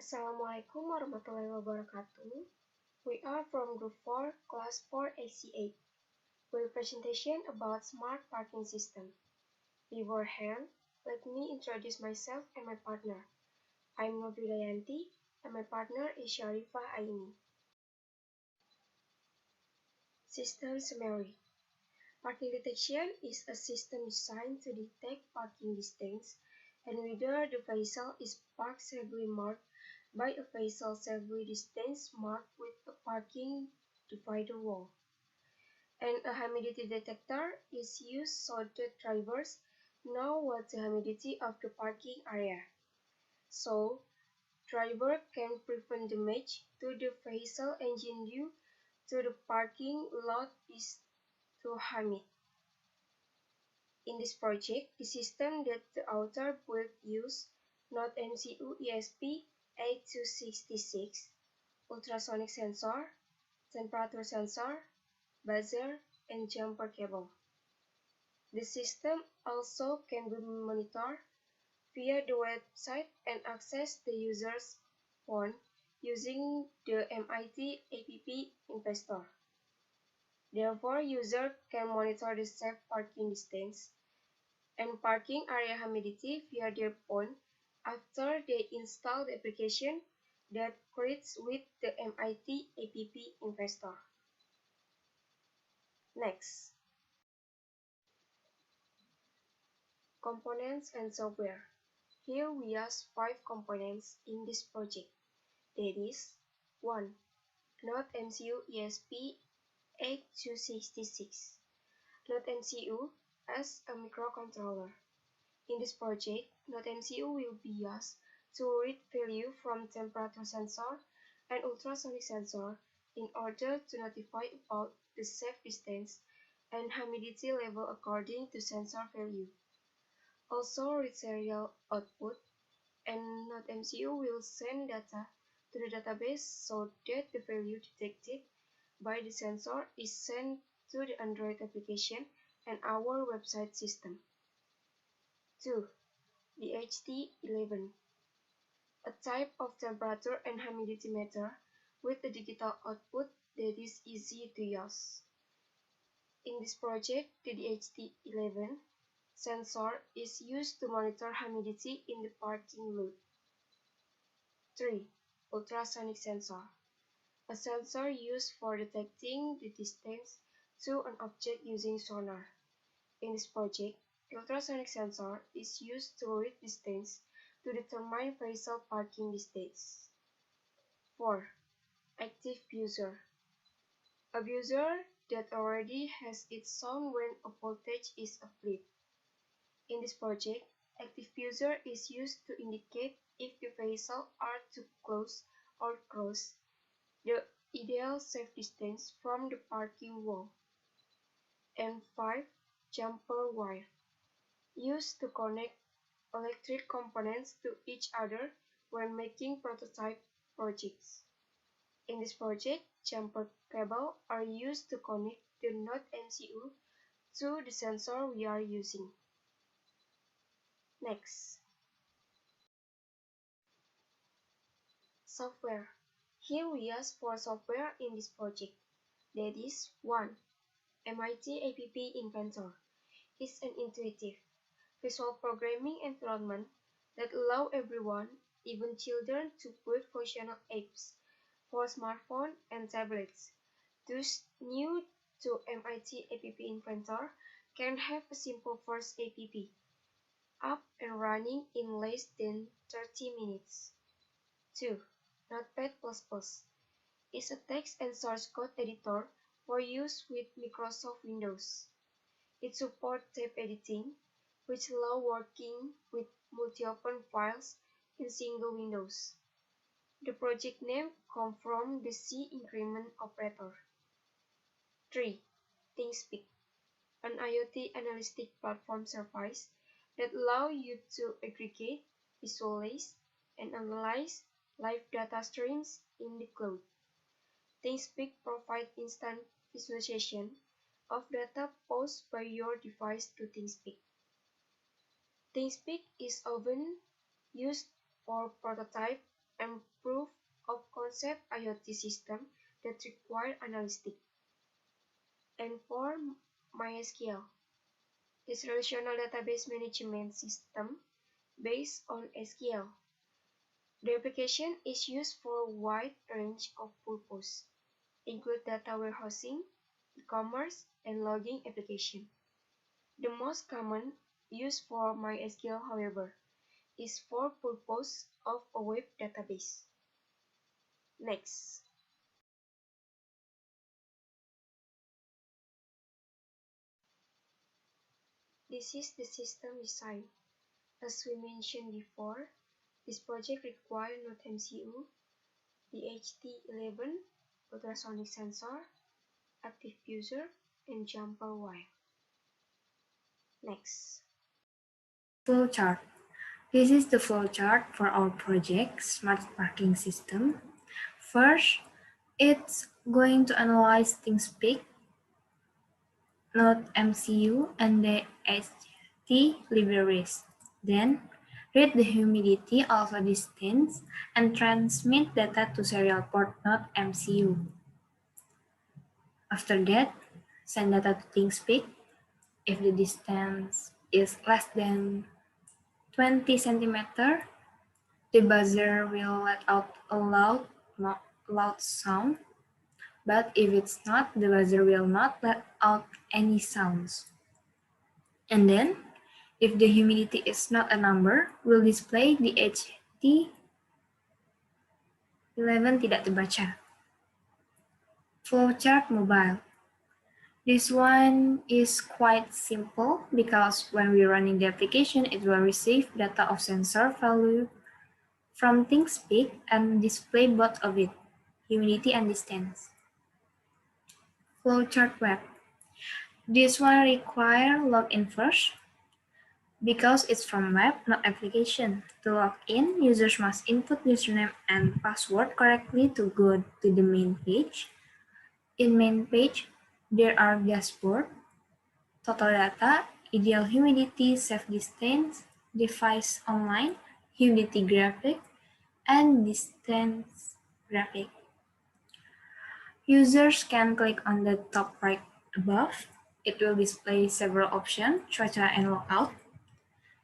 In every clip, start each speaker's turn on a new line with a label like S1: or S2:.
S1: Assalamualaikum warahmatullahi wabarakatuh. We are from Group 4, Class 4 AC8, with a presentation about smart parking system. Beforehand, let me introduce myself and my partner. I'm Novridayanti, and my partner is Syarifah Aini. System summary. Parking detection is a system designed to detect parking distance and whether the vehicle is parked safely marked by a vehicle safely distance marked with a parking divider wall. And a humidity detector is used so that drivers know what the humidity of the parking area. So, driver can prevent damage to the vehicle engine due to the parking lot is too humid. In this project, the system that the author will use not MCU ESP8266, ultrasonic sensor, temperature sensor, buzzer, and jumper cable. The system also can be monitored via the website and access the user's phone using the MIT App Investor. Therefore, user can monitor the safe parking distance and parking area humidity via their phone after they install the application that creates with the MIT App Investor. Next, components and software. Here we use 5 components in this project. That is 1. Node MCU ESP8266. Node MCU as a microcontroller. In this project, Node MCU will be used to read value from temperature sensor and ultrasonic sensor in order to notify about the safe distance and humidity level according to sensor value. Also read serial output, and Node MCU will send data to the database so that the value detected by the sensor is sent to the Android application and our website system. 2. The HT11, a type of temperature and humidity meter with a digital output that is easy to use. In this project, the HT11 sensor is used to monitor humidity in the parking lot. 3. Ultrasonic sensor, a sensor used for detecting the distance to an object using sonar. In this project, the ultrasonic sensor is used to read distance to determine vehicle parking distance. 4. Active buzzer, a buzzer that already has its sound when a voltage is applied. In this project, active buzzer is used to indicate if the vehicles are too close or close the ideal safe distance from the parking wall. And 5. Jumper wire, used to connect electric components to each other when making prototype projects. In this project, jumper cable are used to connect the Node MCU to the sensor we are using. Next, software. Here we use 4 software in this project. That is 1. MIT App Inventor is an intuitive, visual programming environment that allows everyone, even children, to build functional apps for smartphones and tablets. Those new to MIT App Inventor can have a simple first app up and running in less than 30 minutes. 2. Notepad++ is a text and source code editor for use with Microsoft Windows. It supports tab editing, which allows working with multi-open files in single windows. The project name comes from the C increment operator. 3. ThinkSpeak, an IoT analytic platform service that allows you to aggregate, visualize, and analyze live data streams in the cloud. ThinkSpeak provides instant visualization of data posted by your device to ThinkSpeak. ThinkSpeak is often used for prototype and proof of concept IoT system that require analytics. And for MySQL, is relational database management system based on SQL. The application is used for a wide range of purposes, include data warehousing, e-commerce, and logging application. The most common use for MySQL, however, is for purpose of a web database. Next, this is the system design. As we mentioned before, this project requires Node MCU, the HT11 ultrasonic sensor, active user, and jumper wire. Next.
S2: Flowchart. This is the flowchart for our project, Smart Parking System. First, it's going to analyze ThinkSpeak, Node MCU, and the HT libraries. Then, read the humidity of a distance and transmit data to serial port Node MCU. After that, send data to ThinkSpeak. If the distance is less than 20 centimeters, the buzzer will let out a loud sound, but if it's not, the buzzer will not let out any sounds. And then, if the humidity is not a number, we'll display the HT11 tidak terbaca. Flowchart mobile. This one is quite simple because when we're running the application, it will receive data of sensor value from ThinkSpeak and display both of it, humidity and distance. Flowchart web. This one require login first because it's from web, not application. To log in, users must input username and password correctly to go to the main page. In main page, there are dashboard, total data, ideal humidity, safe distance, device online, humidity graphic, and distance graphic. Users can click on the top right above. It will display several options, cuaca and logout.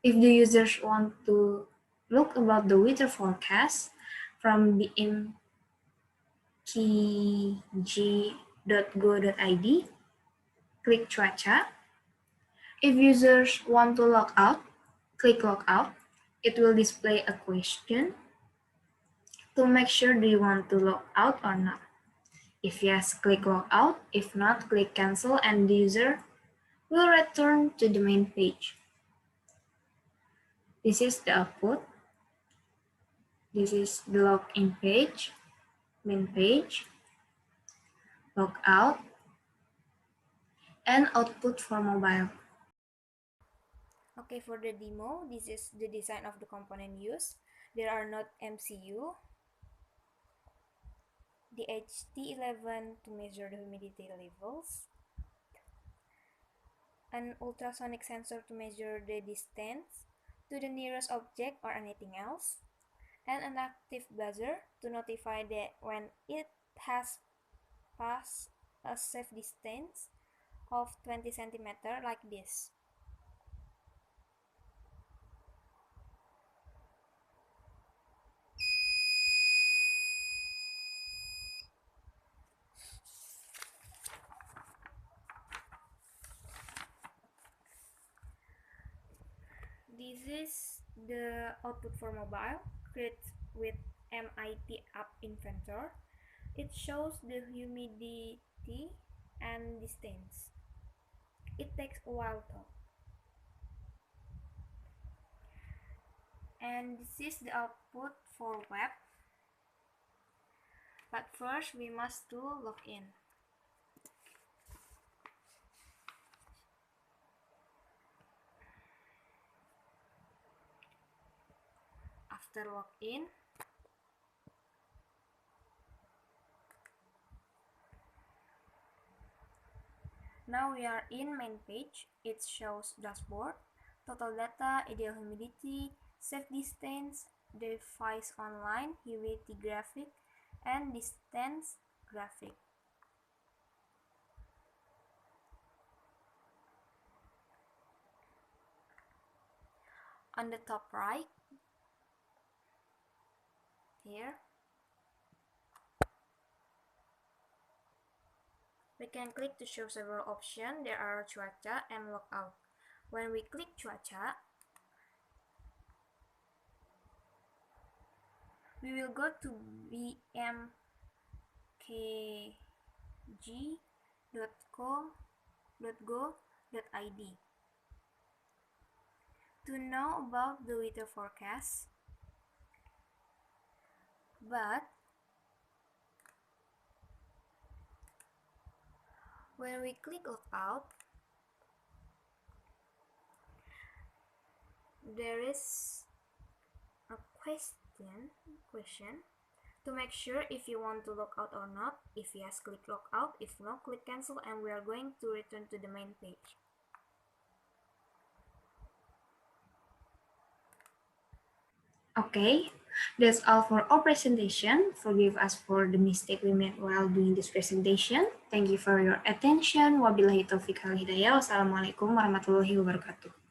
S2: If the users want to look about the weather forecast from the mkg.go.id, click cuaca. If users want to log out, click logout. It will display a question to make sure do you want to log out or not. If yes, click logout. If not, click cancel and the user will return to the main page. This is the output. This is the login page, main page, logout, and output for mobile.
S3: Okay, for the demo, this is the design of the component used. There are Node MCU, the HT11 to measure the humidity levels, an ultrasonic sensor to measure the distance to the nearest object or anything else, and an active buzzer to notify that when it has passed a safe distance of 20 cm like this. This is the output for mobile, created with MIT App Inventor. It shows the humidity and distance. It takes a while though. And this is the output for web. But first we must to log in. After login, now we are in main page. It shows dashboard, total data, ideal humidity, safe distance, device online, utility graphic, and distance graphic. On the top right, here, we can click to show several options. There are cuaca and logout. When we click cuaca, we will go to bmkg.go.id to know about the weather forecast. But when we click logout, there is a question to make sure if you want to log out or not. If yes, click logout. If no, click cancel, and we are going to return to the main page.
S2: Okay, that's all for our presentation. Forgive us for the mistake we made while doing this presentation. Thank you for your attention. Wabillahi taufiq wal hidayah. Wassalamualaikum warahmatullahi wabarakatuh.